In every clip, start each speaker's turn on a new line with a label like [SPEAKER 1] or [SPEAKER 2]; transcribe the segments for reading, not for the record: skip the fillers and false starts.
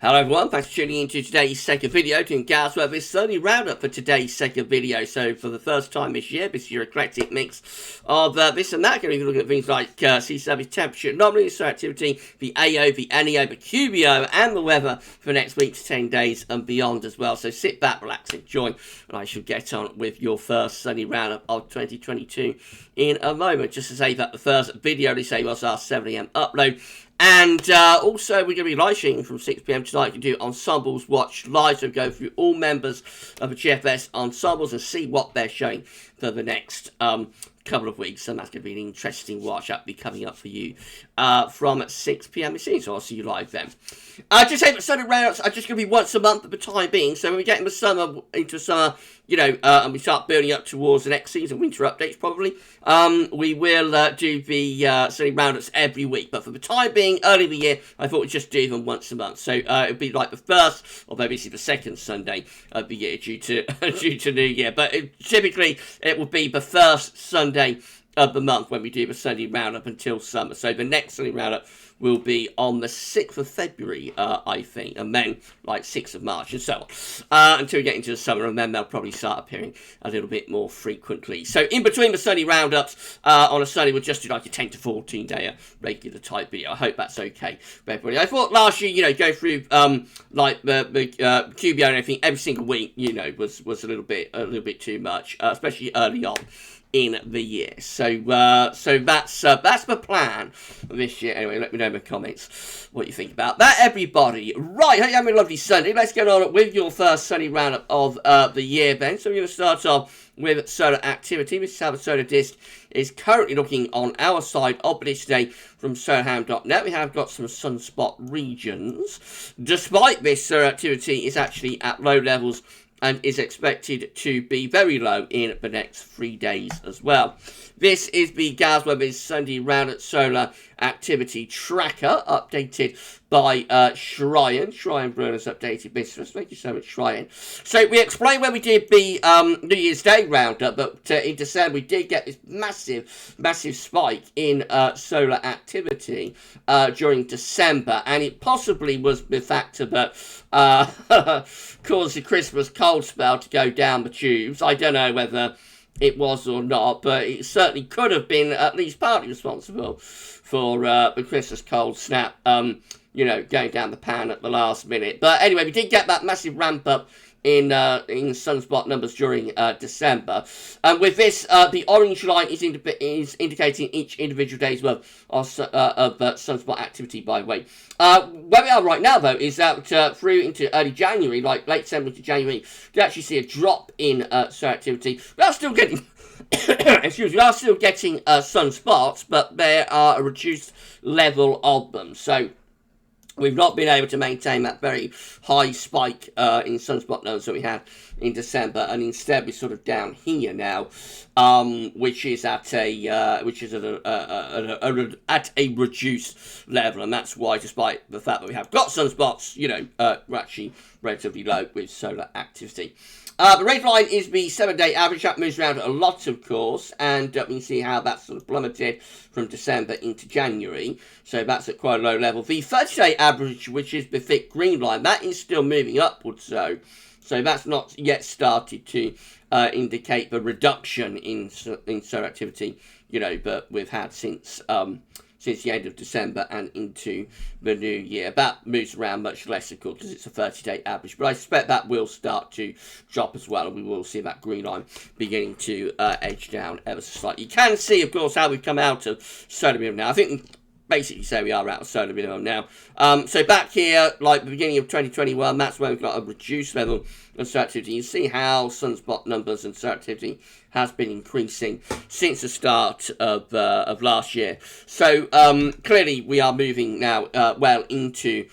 [SPEAKER 1] Hello everyone, thanks for tuning in to today's second video, doing GavsWeatherVids Sunday Roundup for today's second video. So for the first time this year, this is your eclectic mix of this and that. Going to be looking at things like sea surface temperature, anomalies, so activity, the AO, the NEO, the QBO, and the weather for next week's 10 days and beyond as well. So sit back, relax, enjoy, and I shall get on with your first Sunday Roundup of 2022 in a moment. Just to say that the first video they say was our 7 AM upload. And also, we're going to be live streaming from 6 PM tonight. You can do Ensembles Watch Live, so go through all members of the GFS Ensembles and see what they're showing for the next couple of weeks. And that's going to be an interesting watch. That'll be coming up for you from 6 PM this evening, so I'll see you live then. Just say that Sunday Roundups are just going to be once a month at the time being. So when we get into summer, you know, and we start building up towards the next season, winter updates probably, we will do the Sunday Roundups every week. But for the time being, early in the year, I thought we'd just do them once a month. So it'd be like the first, or maybe the second Sunday of the year due to New Year. But typically, it will be the first Sunday of the month when we do the Sunday Roundup until summer. So the next Sunday Roundup will be on the 6th of February, I think, and then like 6th of March and so on, until we get into the summer, and then they'll probably start appearing a little bit more frequently. So in between the Sunday Roundups, on a Sunday, we'll just do like a 10 to 14 day regular type video. I hope that's okay for everybody. I thought last year, you know, go through like the QBO and everything every single week, you know, was a little bit too much, especially early on in the year. So that's the plan this year. Anyway, let me know in the comments what you think about that, everybody. Right, hope you're having a lovely Sunday. Let's get on with your first Sunday Roundup of the year then. So we're going to start off with solar activity. This is how the solar disk is currently looking on our side of the disk today from solarham.net. We have got some sunspot regions. Despite this, solar activity is actually at low levels and is expected to be very low in the next 3 days as well. This is the GavsWeatherVids Sunday Roundup Solar Activity Tracker, updated by Shryan. Shryan Bruner's updated business. Thank you so much, Shryan. So we explained when we did the New Year's Day Roundup, but in December we did get this massive spike in solar activity during December, and it possibly was the factor that caused the Christmas cold spell to go down the tubes. I don't know whether it was or not, but it certainly could have been at least partly responsible for the Christmas cold snap, you know, going down the pan at the last minute. But anyway, we did get that massive ramp up in sunspot numbers during December. And with this, the orange line is indicating each individual day's worth of sunspot activity, by the way. Where we are right now, though, is that through into early January, like late December to January, you actually see a drop in solar activity. We are still getting, excuse me, we are still getting sunspots, but there are a reduced level of them. So we've not been able to maintain that very high spike in sunspot numbers that we had in December, and instead we're sort of down here now, which is at a reduced level, and that's why, despite the fact that we have got sunspots, you know, we're actually relatively low with solar activity. The red line is the 7-day average. That moves around a lot, of course, and we can see how that's sort of plummeted from December into January. So that's at quite a low level. The 30-day average, which is the thick green line, that is still moving upwards, so that's not yet started to indicate the reduction in solar activity, you know, that we've had since the end of December and into the new year. That moves around much less, of course, because it's a 30-day average. But I suspect that will start to drop as well, and we will see that green line beginning to edge down ever so slightly. You can see, of course, how we've come out of solar minimum now. I think basically say we are out of solar minimum now. So back here, like the beginning of 2021, that's when we've got a reduced level of solar activity. You see how sunspot numbers and solar activity has been increasing since the start of last year. So clearly we are moving now well into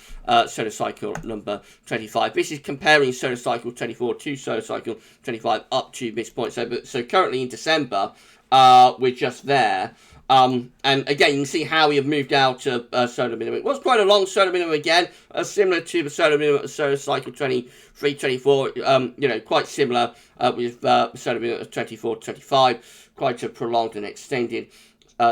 [SPEAKER 1] solar cycle number 25. This is comparing solar cycle 24 to solar cycle 25 up to this point. So currently in December, we're just there. And again, you can see how we have moved out of solar minimum. It was quite a long solar minimum again, similar to the solar minimum of solar cycle 23, 24, you know, quite similar with solar minimum of 24, 25, quite a prolonged and extended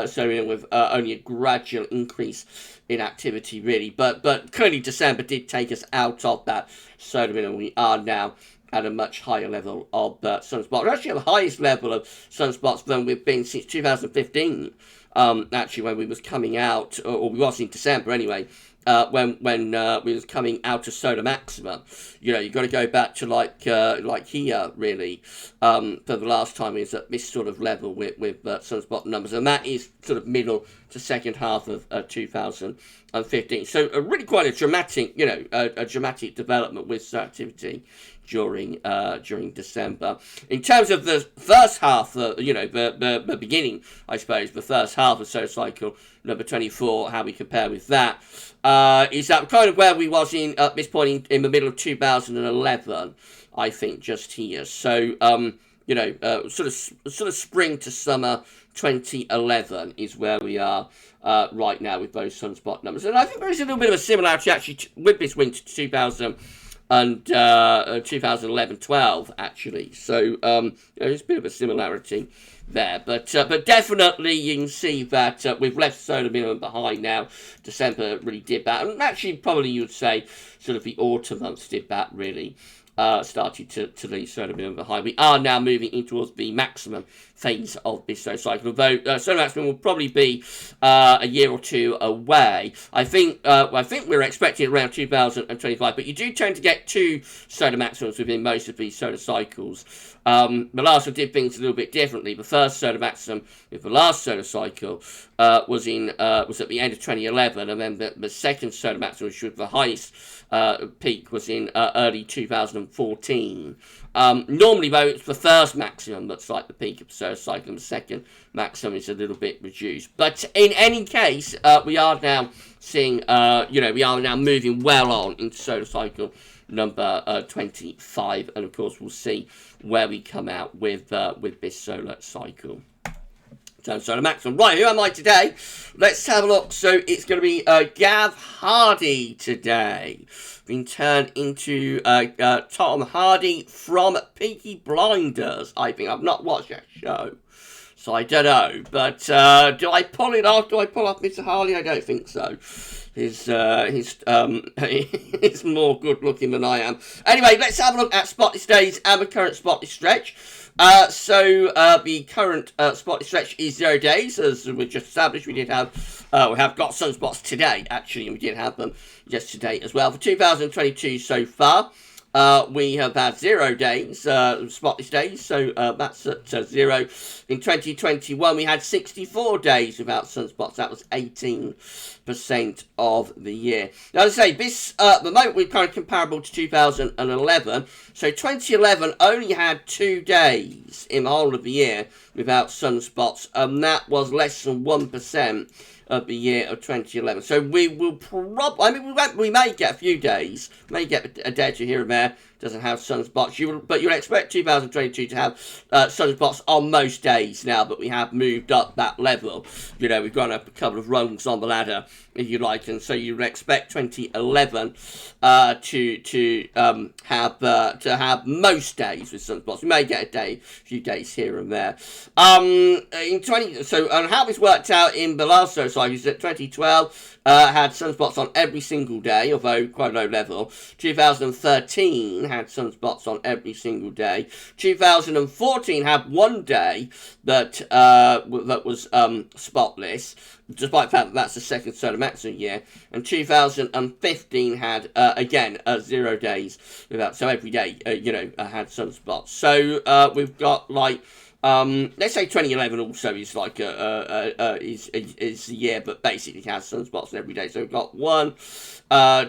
[SPEAKER 1] so with only a gradual increase in activity, really. But clearly December did take us out of that solar minimum. We are now at a much higher level of sunspots. We're actually at the highest level of sunspots than we've been since 2015. Actually, when we was coming out, or we was in December anyway, when we was coming out of solar maxima. You know, you've got to go back to like here, really, for the last time we was at this sort of level with sunspot numbers, and that is sort of middle to second half of 2015. So really quite a dramatic, you know, a dramatic development with solar activity during December. In terms of the first half, you know, the beginning, I suppose, the first half of solar cycle number 24, how we compare with that, is that kind of where we was at this point in the middle of 2011, I think, just here. So, you know, sort of spring to summer 2011 is where we are right now with those sunspot numbers. And I think there is a little bit of a similarity, actually, with this winter to 2011-12, actually. So, you know, there's a bit of a similarity there. But definitely you can see that we've left solar minimum behind now. December really did that. And actually, probably you would say sort of the autumn months did that, really. Started to leave solar minimum behind. We are now moving in towards the maximum phase of this solar cycle, although solar maximum will probably be a year or two away. I think we're expecting around 2025, but you do tend to get two solar maximums within most of these solar cycles. The last one did things a little bit differently. The first solar maximum with the last solar cycle was at the end of 2011, and then the second solar maximum, which was the highest peak, was in early 2014. Normally, though, it's the first maximum that's like the peak of the solar cycle, and the second maximum is a little bit reduced. But in any case, we are now seeing, you know, we are now moving well on into solar cycle number 25, and of course we'll see where we come out with this solar cycle. So solar maximum. Right, who am I today? Let's have a look. So it's going to be Gav Hardy today. Been turned into Tom Hardy from Peaky Blinders. I think I've not watched that show, so I don't know. But do I pull it off? Do I pull off Mr. Harley? I don't think so. He's more good looking than I am. Anyway, let's have a look at spotless days and the current spotless stretch. So the current spotless stretch is 0 days, as we just established. We have got sunspots today, actually, and we did have them yesterday as well. For 2022 so far, we have had 0 days, spotless days, so that's at 0. In 2021, we had 64 days without sunspots. That was 18% of the year. Now, as I say, this, at the moment, we're kind of comparable to 2011. So 2011 only had 2 days in the whole of the year without sunspots, and that was less than 1% of the year of 2011. So we will probably, I mean, we may get a few days, may get a day or two here and there, doesn't have sunspots, but you'll expect 2022 to have sunspots on most days now, but we have moved up that level. You know, we've gone up a couple of rungs on the ladder, if you like, and so you would expect 2011 to have most days with sunspots. We may get a few days here and there. And how this worked out in the last solar cycle is that 2012 had sunspots on every single day, although quite a low level. 2013 had sunspots on every single day. 2014 had 1 day that was spotless, despite the fact that that's the second solar maximum year. And 2015 had again 0 days without, so every day had sunspots. So we've got like, let's say 2011 also is like is the year, but basically has sunspots every day. So we've got 1,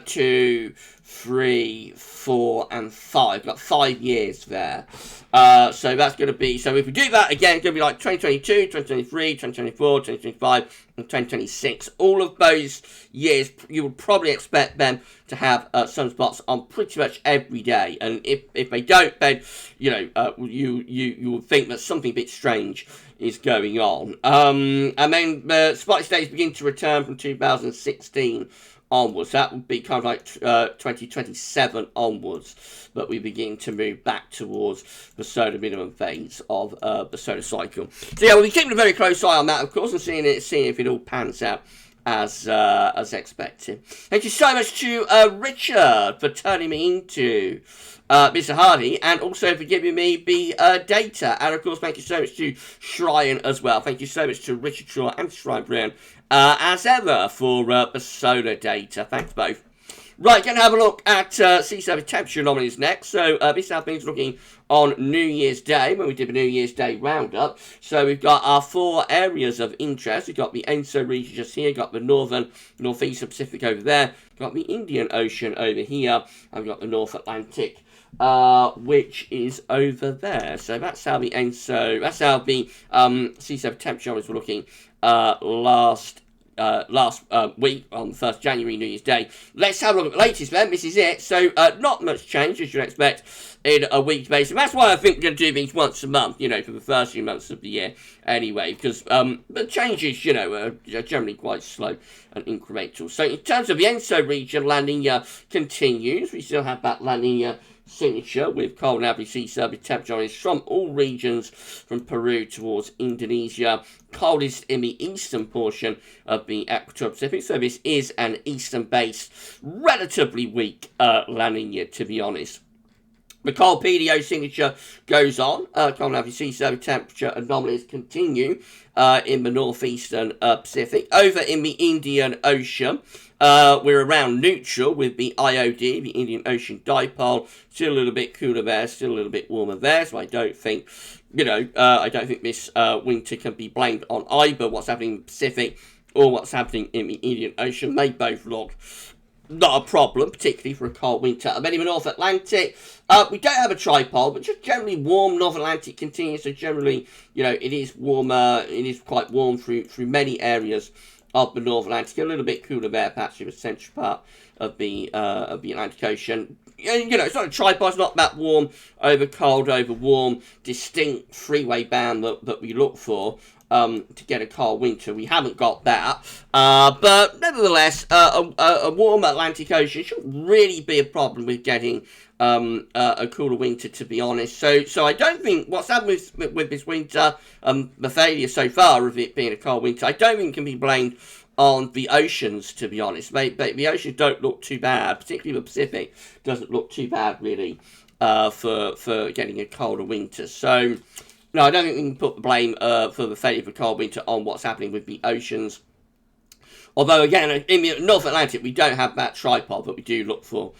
[SPEAKER 1] 2, 3, 4, and 5. We've got 5 years there. So that's going to be, so if we do that again, it's going to be like 2022, 2023, 2024, 2025, and 2026. All of those years, you would probably expect them to have sunspots on pretty much every day. And if they don't, then, you know, you would think that something a bit strange is going on. And then the spotless days begin to return from 2016 onwards. That would be kind of like 2027 onwards, but we begin to move back towards the solar minimum phase of the solar cycle. So yeah, we'll be keeping a very close eye on that, of course, and seeing if it all pans out as expected. Thank you so much to Richard for turning me into Mr. Hardy, and also for giving me the data. And of course, thank you so much to Shrine as well. Thank you so much to Richard Shaw and Shrine Brown, as ever, for the solar data. Thanks both. Right, going to have a look at sea surface temperature anomalies next. So this has been looking on New Year's Day, when we did the New Year's Day roundup. So we've got our 4 areas of interest. We've got the ENSO region just here, got the northern, northeastern Pacific over there, got the Indian Ocean over here, and we've got the North Atlantic, which is over there. So that's how the ENSO, that's how the sea surface temperature anomalies were looking last week on the 1st January, New Year's Day. Let's have a look at the latest then. This is it. So not much change, as you'd expect, in a week's basis. That's why I think we're going to do these once a month, you know, for the first few months of the year anyway, because the changes, you know, are generally quite slow and incremental. So in terms of the ENSO region, La Nina continues. We still have that La Nina signature with cold and average sea surface temperature from all regions from Peru towards Indonesia. Coldest in the eastern portion of the Equatorial Pacific, so this is an eastern based, relatively weak La Nina, to be honest. The cold PDO signature goes on. Cold and average sea surface temperature anomalies continue in the northeastern Pacific. Over in the Indian Ocean, we're around neutral with the IOD, the Indian Ocean Dipole. Still a little bit cooler there, still a little bit warmer there. So I don't think, you know, I don't think this winter can be blamed on either what's happening in the Pacific or what's happening in the Indian Ocean. They both look not a problem, particularly for a cold winter. And then in the North Atlantic, we don't have a tripole, but just generally warm. North Atlantic continues, so generally, you know, it is warmer. It is quite warm through many areas of the North Atlantic. A little bit cooler there, perhaps in the central part of the Atlantic Ocean. You know, it's not a tripole. It's not that warm over cold over warm, distinct three-way band that we look for. To get a cold winter. We haven't got that. But nevertheless, a warm Atlantic Ocean shouldn't really be a problem with getting a cooler winter, to be honest. So I don't think what's happened with this winter, the failure so far of it being a cold winter, I don't think can be blamed on the oceans, to be honest. The oceans don't look too bad, particularly the Pacific doesn't look too bad, really, for getting a colder winter. So no, I don't think we can put the blame for the failure of a cold winter on what's happening with the oceans. Although, again, in the North Atlantic, we don't have that tripod, but we do look for,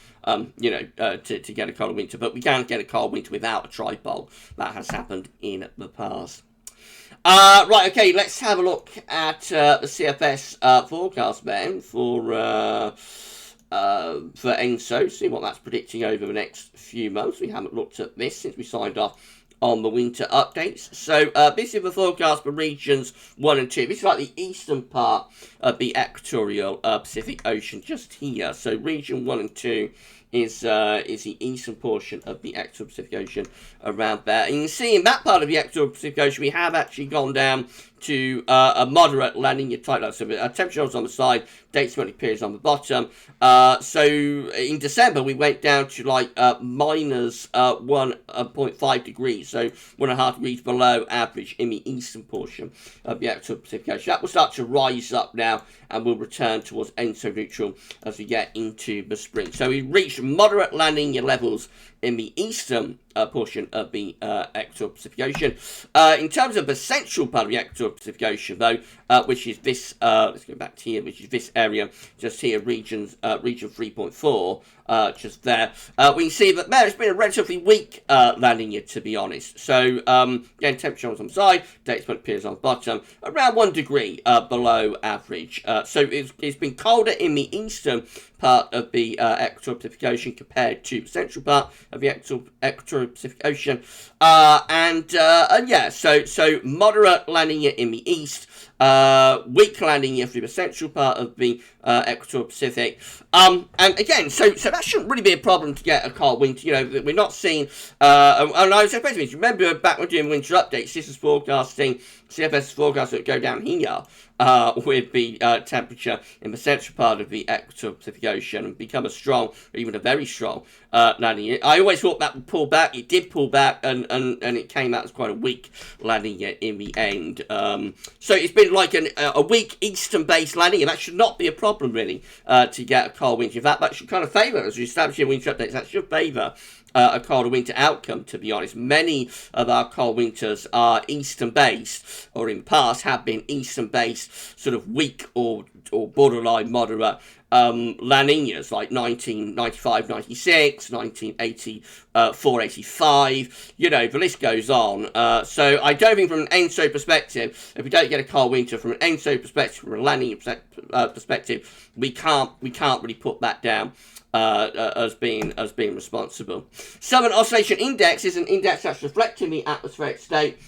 [SPEAKER 1] you know, to get a cold winter. But we can't get a cold winter without a tripod. That has happened in the past. Right, okay, let's have a look at the CFS forecast then for ENSO. See what that's predicting over the next few months. We haven't looked at this since we signed off on the winter updates. So this is the forecast for regions 1 and 2. This is like the eastern part of the equatorial Pacific Ocean, just here. So region 1 and 2 is the eastern portion of the equatorial Pacific Ocean around there. And you can see in that part of the equatorial Pacific Ocean, we have actually gone down to a moderate La Nina type low. So temperature on the side, date symmetric periods on the bottom. So in December, we went down to like minus 1.5 degrees. So 1.5 degrees below average in the eastern portion of the equatorial Pacific Ocean. That will start to rise up now and will return towards ENSO neutral as we get into the spring. So we reached moderate La Nina levels in the eastern portion of the equatorial Pacific Ocean. In terms of the central part of the equatorial Pacific Ocean, though, which is this, let's go back to here, which is this area, just here, region 3.4, just there. We can see that there it's been a relatively weak La Nina, to be honest. So, again, temperature on the side, date symmetric periods on the bottom, around 1 degree below average. So it's been colder in the eastern part of the equatorial Pacific Ocean compared to the central part of the equatorial Pacific Ocean. And yeah, so moderate La Nina in the east, weak La Nina through the central part of the equatorial Pacific. And again, so that shouldn't really be a problem to get a cold winter. You know, we're not seeing, and I was supposed to remember back when doing winter updates, this is forecasting, CFS is forecasting it would go down here with the temperature in the central part of the equatorial Pacific Ocean and become a strong, or even a very strong La Nina. I always thought that would pull back. It did pull back, and it came out as quite a weak La Nina in the end. So it's been like a weak eastern-based La Nina. That should not be a problem, really, to get a cold winter. In fact, that should kind of favour, as we established in winter updates, that should favour a colder winter outcome, to be honest. Many of our cold winters are eastern-based, or in the past have been eastern-based, sort of weak or borderline moderate La Ninas, like 1995, 96, 1984, 85, you know, the list goes on. So I don't think from an ENSO perspective, if we don't get a cold winter, from an ENSO perspective, from a La Nina perspective, we can't really put that down as being responsible. Southern Oscillation Index is an index that's reflecting the atmospheric state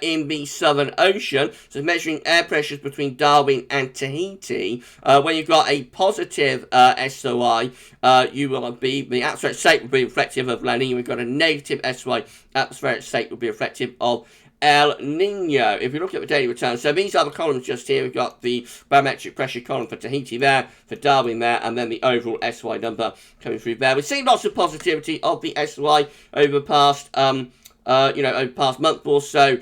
[SPEAKER 1] in the Southern Ocean, so measuring air pressures between Darwin and Tahiti. When you've got a positive SOI, you will be, the atmospheric state will be reflective of La Nina. We've got a negative SOI, atmospheric state will be reflective of El Nino. If you look at the daily returns, so these are the columns just here. We've got the barometric pressure column for Tahiti there, for Darwin there, and then the overall SY number coming through there. We've seen lots of positivity of the SY over the past, over the past month or so.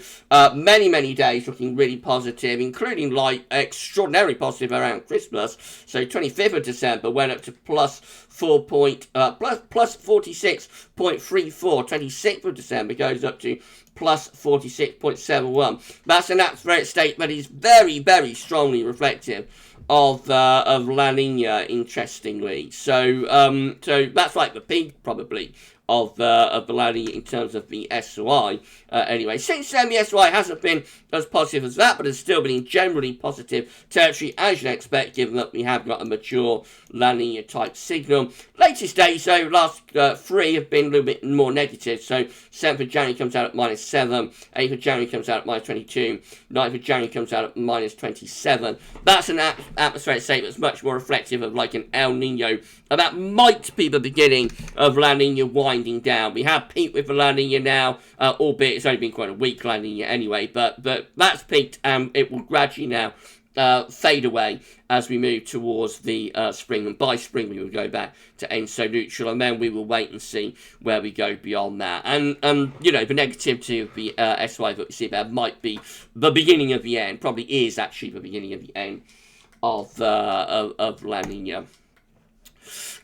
[SPEAKER 1] Many days looking really positive, including like extraordinarily positive around Christmas. So 25th of December went up to plus 46.34. 26th of December goes up to plus 46.71. That's an atmospheric state that is very strongly reflective of La Nina, interestingly. So that's like the peak probably of the La Nina in terms of the SOI. Anyway, since then the SOI hasn't been as positive as that, but has still been in generally positive territory, as you'd expect, given that we have got a mature La Nina type signal. Latest days, though, last three have been a little bit more negative. So 7th of January comes out at -7, 8th of January comes out at -22, 9th of January comes out at -27. That's an atmospheric state that's much more reflective of like an El Nino, and that might be the beginning of La Nina winding down. We have peaked with the La Nina now, albeit it's only been quite a weak La Nina anyway, but that's peaked, and it will gradually now fade away as we move towards the spring, and by spring we will go back to ENSO neutral, and then we will wait and see where we go beyond that. And you know, the negativity of the SY that we see there might be the beginning of the end, probably is actually the beginning of the end of La Nina.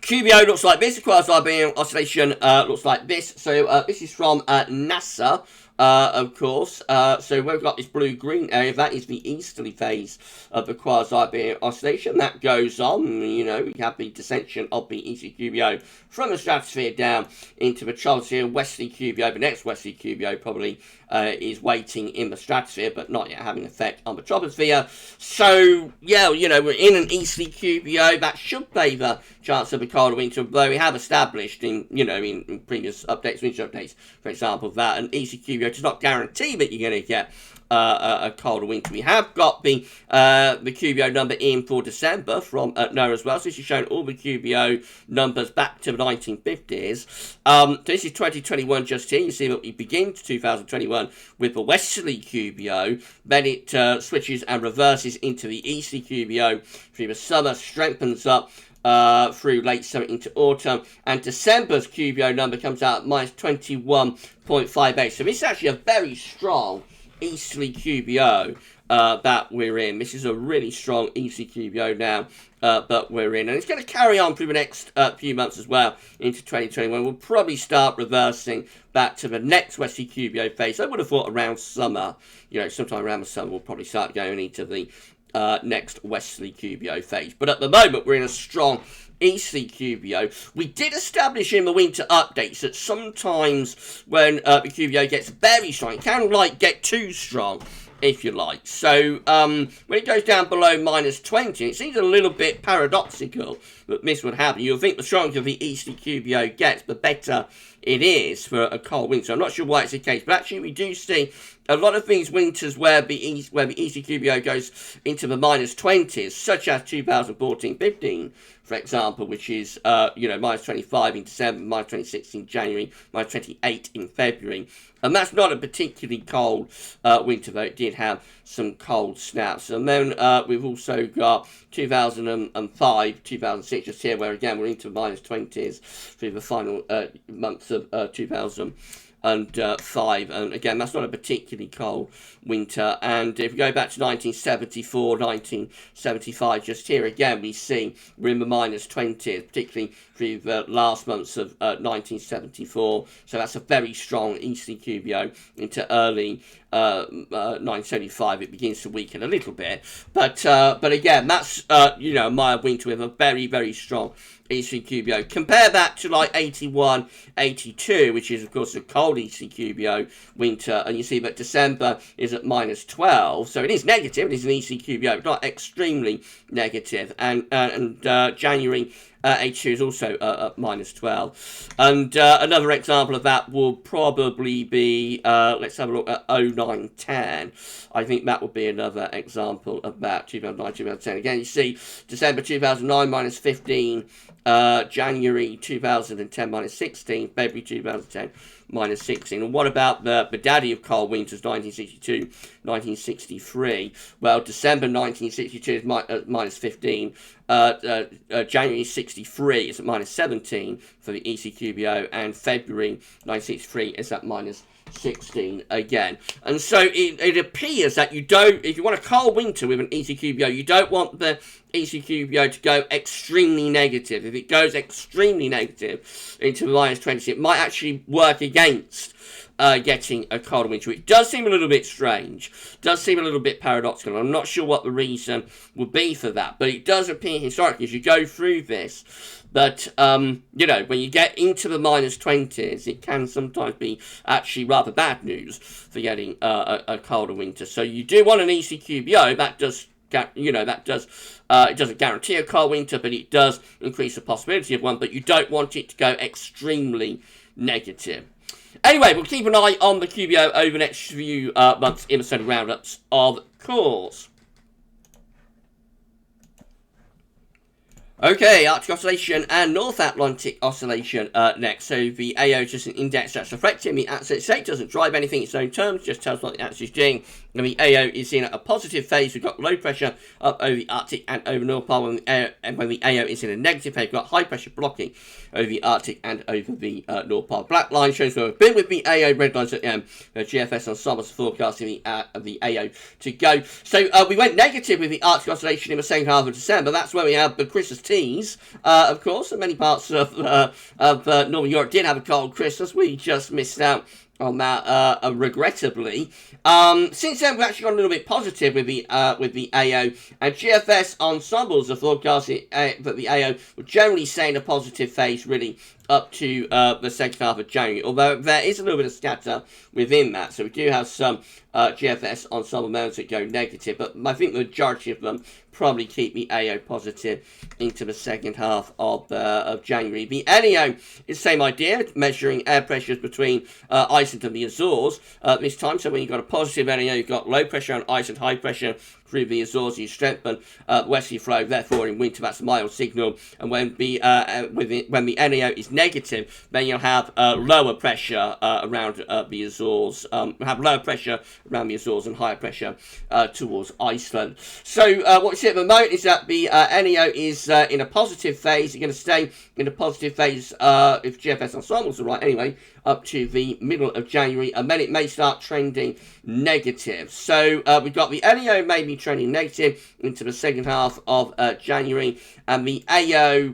[SPEAKER 1] QBO looks like this. The quasi-binary oscillation looks like this. So this is from NASA, of course. So we've got this blue-green area. That is the easterly phase of the quasi-binary oscillation. That goes on. You know, we have the descension of the easterly QBO from the stratosphere down into the troposphere. Westerly QBO, the next westerly QBO probably is waiting in the stratosphere, but not yet having an effect on the troposphere. So, yeah, you know, we're in an easterly QBO. That should favour chance of a colder winter, though we have established in, you know, in previous updates, winter updates, for example, that an easterly QBO does not guarantee that you're going to get a colder winter. We have got the QBO number in for December from NOAA as well. So this is showing all the QBO numbers back to the 1950s. So this is 2021 just here. You see that we begin 2021 with the westerly QBO. Then it switches and reverses into the easterly QBO through the summer, strengthens up through late summer into autumn, and December's QBO number comes out at -21.58. So this is actually a very strong easterly QBO that we're in. This is a really strong easterly QBO now that we're in, and it's going to carry on through the next few months as well into 2021. We'll probably start reversing back to the next westerly QBO phase. I would have thought around summer, you know, sometime around the summer, we'll probably start going into the next westerly QBO phase. But at the moment, we're in a strong easterly QBO. We did establish in the winter updates that sometimes when the QBO gets very strong, it can like get too strong, if you like. So when it goes down below -20, it seems a little bit paradoxical that this would happen. You'll think the stronger the easterly QBO gets, the better it is for a cold winter. I'm not sure why it's the case, but actually we do see a lot of these winters where the ECQBO goes into the -20s, such as 2014-15, for example, which is, -25 in December, -26 in January, -28 in February. And that's not a particularly cold winter, though it did have some cold snaps. And then we've also got 2005, 2006, just here, where again we're into the -20s through the final months of 2005, and again that's not a particularly cold winter. And if we go back to 1974, 1975, just here again we see we're in the -20s, particularly through the last months of 1974. So that's a very strong ECQBO into early 1975. It begins to weaken a little bit, but again that's a mild winter with a very, very strong ECQBO. Compare that to like 81, 82, which is of course a cold ECQBO winter, and you see that December is at -12, so it is negative. It is an ECQBO, but not extremely negative, and January 82 is also at -12. And another example of that will probably be, let's have a look at 09-10. I think that would be another example of that, 2009, 2010. Again, you see December 2009 -15, January 2010 -16, February 2010 -16. And what about the daddy of cold winters, 1962, 1963? Well, December 1962 is -15. January 63 is at -17 for the ECQBO, and February 1963 is at -16 again. And so it appears that you don't, if you want a cold winter with an ECQBO, you don't want the ECQBO to go extremely negative. If it goes extremely negative into the -20, it might actually work against getting a cold winter. It does seem a little bit strange, does seem a little bit paradoxical. I'm not sure what the reason would be for that, but it does appear historically as you go through this that, when you get into the -20s, it can sometimes be actually rather bad news for getting a colder winter. So you do want an ECQBO. That does, it doesn't guarantee a cold winter, but it does increase the possibility of one, but you don't want it to go extremely negative. Anyway, we'll keep an eye on the QBO over the next few months in the study roundups, of course. Okay, Arctic Oscillation and North Atlantic Oscillation next. So the AO is just an index that's reflecting the absolute state, doesn't drive anything in its own terms, just tells what the axis is doing. And the AO is in a positive phase. We've got low pressure up over the Arctic and over North Pole. And when the AO is in a negative phase, we've got high pressure blocking over the Arctic and over the North Pole. Black line shows where we've been with the AO. Red lines at GFS ensembles forecasting the AO to go. So we went negative with the Arctic Oscillation in the second half of December. That's where we have the Christmas teas, of course. And many parts of Northern Europe did have a cold Christmas. We just missed out on that, regrettably. Since then, we've actually gone a little bit positive with the AO, and GFS ensembles are forecasting that the AO will generally stay in a positive phase, really, up to the second half of January, although there is a little bit of scatter within that. So we do have some GFS ensemble modes that go negative, but I think the majority of them probably keep the AO positive into the second half of January. The NEO is the same idea, measuring air pressures between Iceland and the Azores this time. So when you've got a positive NEO, you've got low pressure on Iceland, high pressure through the Azores, you strengthen westerly flow. Therefore, in winter, that's a mild signal. And when the NEO is negative, then you'll have lower pressure around the Azores. Have lower pressure around the Azores and higher pressure towards Iceland. So what we see at the moment is that the NEO is in a positive phase. You're going to stay in a positive phase if GFS ensembles are right anyway, up to the middle of January, and then it may start trending negative. So we've got the NEO maybe trending negative into the second half of January, and the AO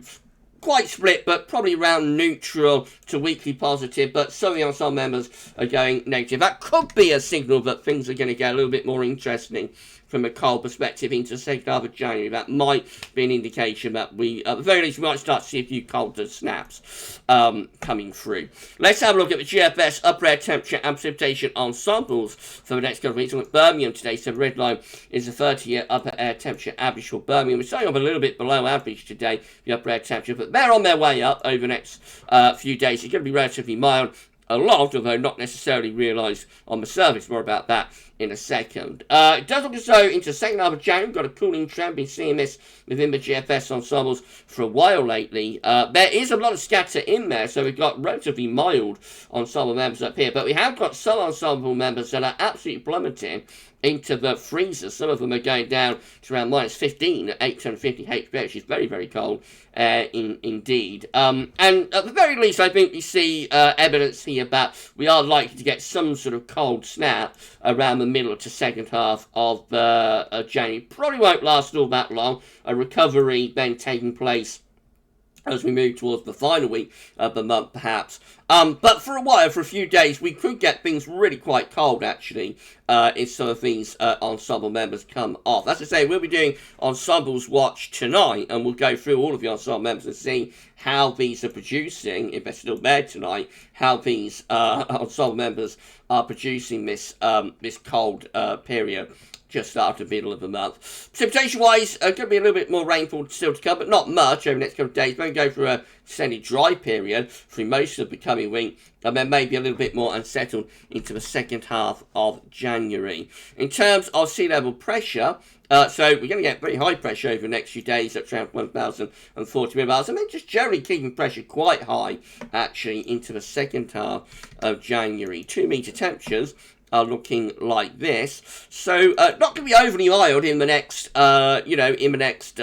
[SPEAKER 1] quite split, but probably around neutral to weakly positive, but some of the ensemble members are going negative. That could be a signal that things are going to get a little bit more interesting from a cold perspective into the second half of January. That might be an indication that we, at the very least, we might start to see a few colder snaps coming through. Let's have a look at the GFS upper air temperature and precipitation ensembles for the next couple of weeks. We're at Birmingham today, so the red line is the 30-year upper air temperature average for Birmingham. We're starting off a little bit below average today, the upper air temperature, but they're on their way up over the next few days. It's going to be relatively mild a lot, although not necessarily realised on the surface. More about that in a second. It does look as though into the second half of January, we've got a cooling trend. Been seeing this within the GFS ensembles for a while lately. There is a lot of scatter in there, so we've got relatively mild ensemble members up here, but we have got some ensemble members that are absolutely plummeting into the freezers. Some of them are going down to around minus 15 at 850 HP, which is very, very cold indeed. And at the very least, I think we see evidence here that we are likely to get some sort of cold snap around the middle to second half of January. Probably won't last all that long. A recovery then taking place as we move towards the final week of the month, perhaps. But for a while, for a few days, we could get things really quite cold, actually, if some of these ensemble members come off. As I say, we'll be doing Ensembles Watch tonight, and we'll go through all of the ensemble members and see how these are producing, if they're still there tonight, how these ensemble members are producing this, this cold period just after the middle of the month. Precipitation-wise, going to be a little bit more rainfall still to come, but not much over the next couple of days. We're going to go through a semi-dry period through most of the coming week, and then maybe a little bit more unsettled into the second half of January. In terms of sea level pressure, so we're going to get very high pressure over the next few days at around 1,040 millibars, and then just generally keeping pressure quite high, actually, into the second half of January. 2 metre temperatures are looking like this. So not going to be overly mild in the next, in the next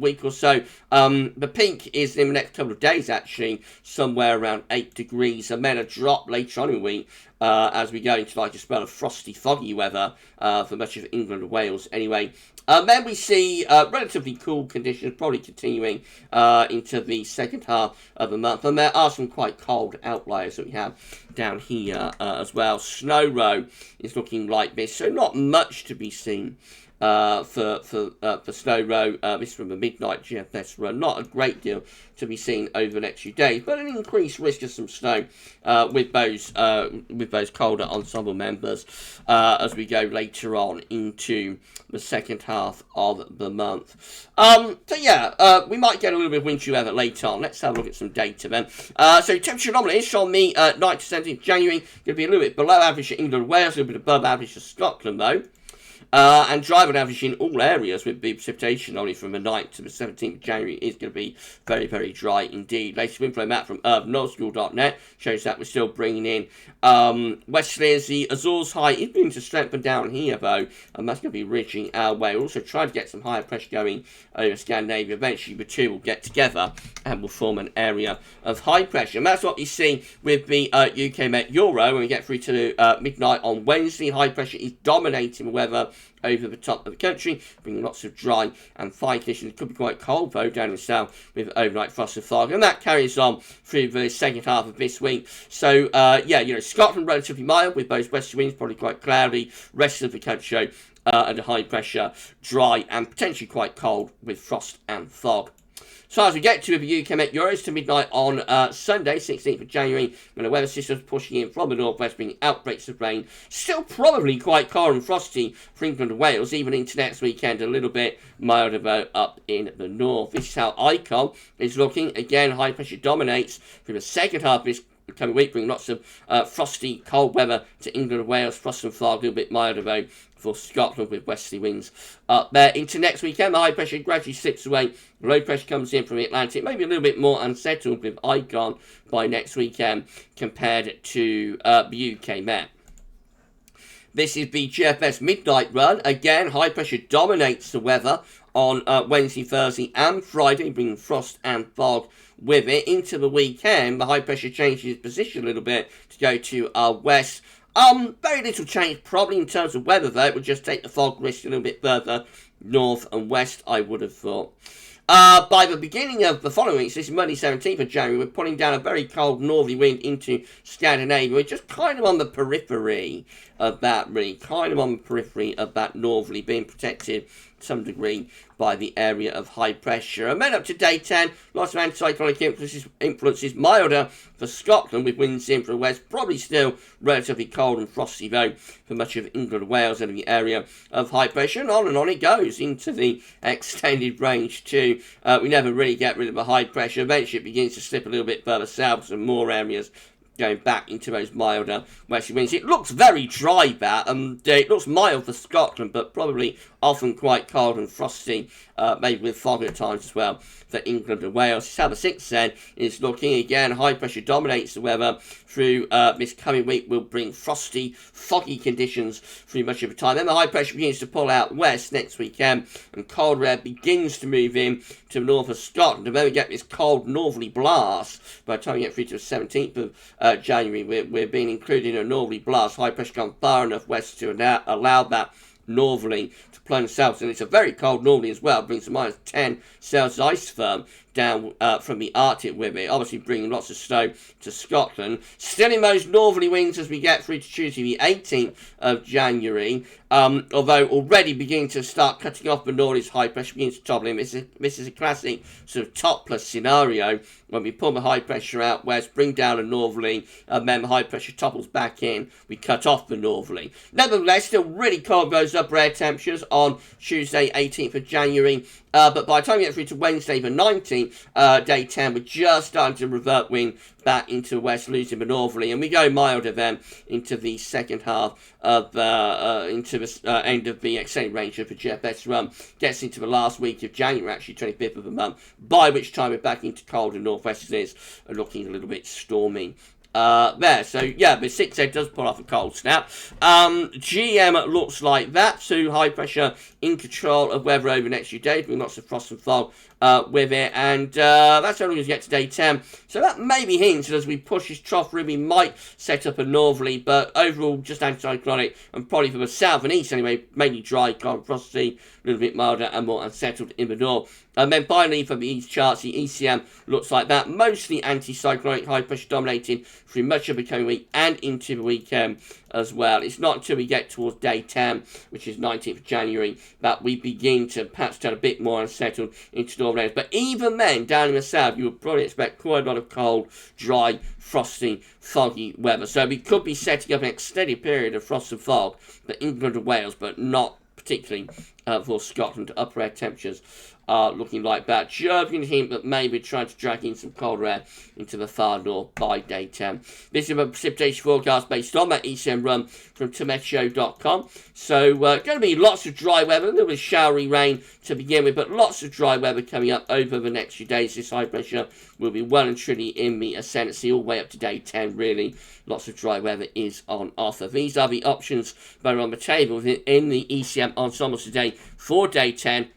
[SPEAKER 1] week or so. The peak is in the next couple of days, actually, somewhere around 8 degrees, and then a drop later on in the week as we go into like a spell of frosty, foggy weather for much of England and Wales anyway. Then we see relatively cool conditions probably continuing into the second half of the month. And there are some quite cold outliers that we have down here as well. Snow row is looking like this, so not much to be seen for snow row. This is from the midnight GFS run. Not a great deal to be seen over the next few days, but an increased risk of some snow with those colder ensemble members as we go later on into the second half of the month. So yeah, we might get a little bit of wintry weather later on. Let's have a look at some data then. So temperature anomalies on the 9th to 17th of January, going to be a little bit below average for England and Wales, a little bit above average for Scotland though. And dry on average in all areas, with the precipitation only from the 9th to the 17th of January is going to be very, very dry indeed. Latest info map from urbanoldschool.net shows that we're still bringing in westerly as the Azores high is beginning to strengthen down here though, and that's going to be reaching our way. We'll also try to get some higher pressure going over Scandinavia. Eventually the two will get together and will form an area of high pressure. And that's what we see with the UK Met Euro when we get through to midnight on Wednesday. High pressure is dominating the weather over the top of the country, bringing lots of dry and fine conditions. It could be quite cold though down in the south with overnight frost and fog, and that carries on through the second half of this week. So yeah, Scotland relatively mild with those westerly winds, probably quite cloudy. Rest of the country under high pressure, dry and potentially quite cold with frost and fog. So as we get to the UK Met Euros to midnight on Sunday, 16th of January, when the weather system's pushing in from the northwest, bringing outbreaks of rain. Still probably quite cold and frosty for England and Wales, even into next weekend, a little bit milder though up in the north. This is how Icon is looking. Again, high pressure dominates through the second half of this coming week, bringing lots of frosty, cold weather to England and Wales. Frost and fog, a little bit milder though for Scotland with westerly winds up there. Into next weekend, the high pressure gradually slips away. Low pressure comes in from the Atlantic, maybe a little bit more unsettled with Icon by next weekend compared to the UK Met. This is the GFS midnight run. Again, high pressure dominates the weather on Wednesday, Thursday and Friday, bringing frost and fog with it. Into the weekend, the high pressure changes its position a little bit to go to our west. Very little change probably in terms of weather though. It would just take the fog risk a little bit further north and west, I would have thought. By the beginning of the following week, this is Monday 17th of January, we're putting down a very cold northerly wind into Scandinavia. We're just kind of on the periphery of that, really. Kind of on the periphery of that northerly, being protected to some degree by the area of high pressure. And then up to day 10, lots of anticyclonic influences milder for Scotland with winds in from the west. Probably still relatively cold and frosty though for much of England and Wales and the area of high pressure. And on it goes into the extended range too. We never really get rid of the high pressure. Eventually it begins to slip a little bit further south, some more areas going back into those milder westerly winds. It looks very dry, that, and it looks mild for Scotland, but probably often quite cold and frosty, maybe with fog at times as well for England and Wales. December 6th then is looking again, high pressure dominates the weather through this coming week, will bring frosty, foggy conditions through much of the time. Then the high pressure begins to pull out west next weekend, and cold air begins to move in to the north of Scotland. And then we get this cold northerly blast. By the time we get through to the 17th of January, we're being included in a northerly blast. High pressure comes far enough west to allow that northerly to plunge south, and it's a very cold northerly as well. It brings a minus 10 Celsius ice firm down from the Arctic with it, obviously bringing lots of snow to Scotland. Still in those northerly winds as we get through to Tuesday the 18th of January, although already beginning to start cutting off the northerlies. High pressure begins to topple in. This is a classic sort of topless scenario when we pull the high pressure out west, bring down a northerly, and then the high pressure topples back in, we cut off the northerly. Nevertheless, still really cold those upper air temperatures on Tuesday 18th of January, but by the time we get through to Wednesday the 19th, day 10, we're just starting to revert wind back into the west, losing the northerly, and we go milder then into the second half of into the end of the extended range of the GFS run. Gets into the last week of January, actually 25th of the month, by which time we're back into cold and northwesterlies, looking a little bit stormy. There, so yeah, the 6Z does pull off a cold snap. GM looks like that, so high pressure in control of weather over the next few days, with lots of frost and fog with it, and that's only as we get to day 10. So that maybe hints that as we push this trough through, we might set up a northerly, but overall just anticyclonic, and probably from the south and east anyway, mainly dry, cold, frosty, a little bit milder and more unsettled in the north. And then finally, from the east charts, the ECM looks like that, mostly anticyclonic, high pressure dominating through much of the coming week and into the weekend as well. It's not until we get towards day 10, which is 19th of January, that we begin to perhaps turn a bit more unsettled into northern areas. But even then, down in the south, you would probably expect quite a lot of cold, dry, frosty, foggy weather. So we could be setting up an extended period of frost and fog for England and Wales, but not particularly for Scotland. Upper air temperatures are looking like that. Just going to hint that maybe trying to drag in some colder air into the far north by day 10. This is a precipitation forecast based on that ECM run from tometeo.com. So going to be lots of dry weather, a little bit of showery rain to begin with, but lots of dry weather coming up over the next few days. This high pressure will be well and truly in the ascendancy all the way up to day 10, really. Lots of dry weather is on offer. These are the options that are on the table in the ECM ensembles today for day 10.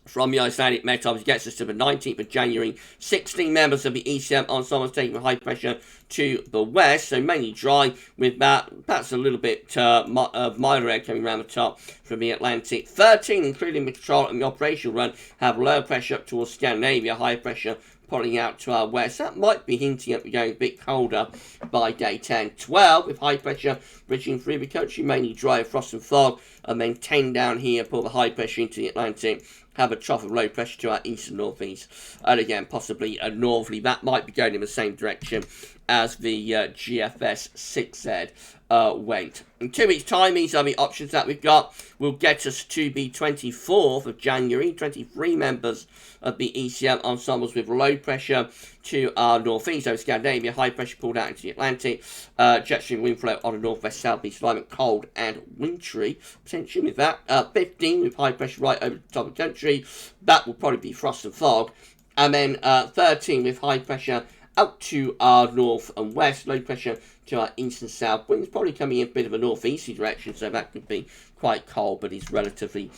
[SPEAKER 1] From the Icelandic Met Office gets us to the 19th of January. 16 members of the ECM ensembles taking the high pressure to the west, so mainly dry with that, perhaps a little bit of milder air coming around the top from the Atlantic. 13, including the control and the operational run, have low pressure up towards Scandinavia, high pressure pulling out to our west. That might be hinting at we're going a bit colder by day 10. 12 with high pressure bridging through the country, mainly dry, frost and fog, and then 10 down here, pull the high pressure into the Atlantic, have a trough of low pressure to our east and northeast, and again possibly a northerly. That might be going in the same direction as the GFS 6Z went. In 2 weeks' time, these are the options that we've got. Will get us to the 24th of January. 23 members of the ECM ensembles with low pressure to our northeast, so Scandinavia, high pressure pulled out into the Atlantic, jet stream wind flow on a northwest southeast alignment, cold and wintry potentially with that. 15 with high pressure right over the top of the country, that will probably be frost and fog. And then 13 with high pressure out to our north and west, low pressure to our east and south. Winds probably coming in a bit of a northeasterly direction, so that could be quite cold, but is relatively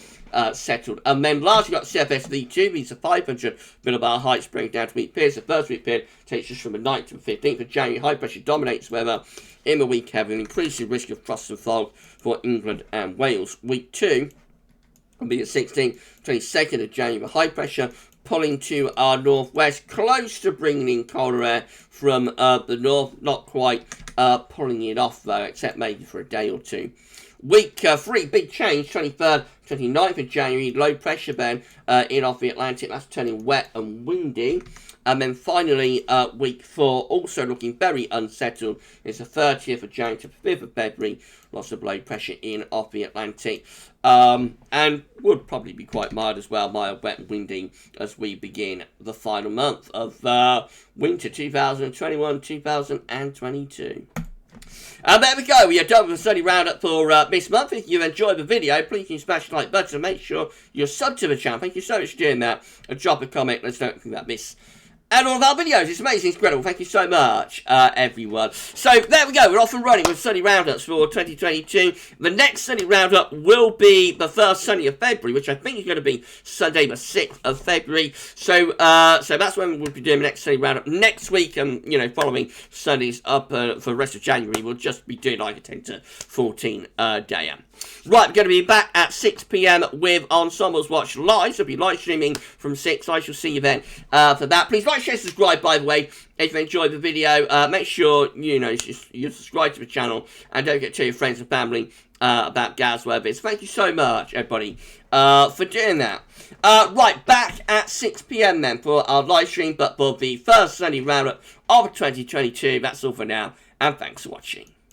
[SPEAKER 1] settled. And then lastly, got CFS-V2. These are 500 millibar heights bringing down to week periods. The first week period takes us from the 9th to the 15th of January. High pressure dominates weather in the week, having an increasing risk of frost and fog for England and Wales. Week 2 will be the 16th, 22nd of January. High pressure pulling to our northwest, close to bringing in colder air from the north, not quite pulling it off though, except maybe for a day or two. Week 3, big change, 23rd, 29th of January, low pressure then in off the Atlantic, that's turning wet and windy. And then finally, week 4, also looking very unsettled. It's the 30th of January to the 5th of February. Lots of low pressure in off the Atlantic. And would probably be quite mild as well, mild, wet and windy as we begin the final month of winter 2021-2022. There we go, we are done with the study roundup for this month. If you enjoyed the video, please can smash the like button and make sure you're subbed to the channel. Thank you so much for doing that. And drop a comment, let us know anything about this and all of our videos. It's amazing, it's incredible. Thank you so much, everyone. So, there we go. We're off and running with Sunday Roundups for 2022. The next Sunday Roundup will be the first Sunday of February, which I think is going to be Sunday the 6th of February. So that's when we'll be doing the next Sunday Roundup. Next week, and, you know, following Sundays up for the rest of January, we'll just be doing like a 10 to 14 day. Right, we're going to be back at 6 p.m. with Ensembles Watch Live. So, we'll be live streaming from 6. I shall see you then for that. Please like, share, subscribe, by the way, if you enjoyed the video. Make sure, you know, you subscribe to the channel. And don't forget to tell your friends and family about GavsWeatherVids. Thank you so much, everybody, for doing that. Right, back at 6 p.m. then for our live stream. But for the first Sunday Roundup of 2022, that's all for now. And thanks for watching.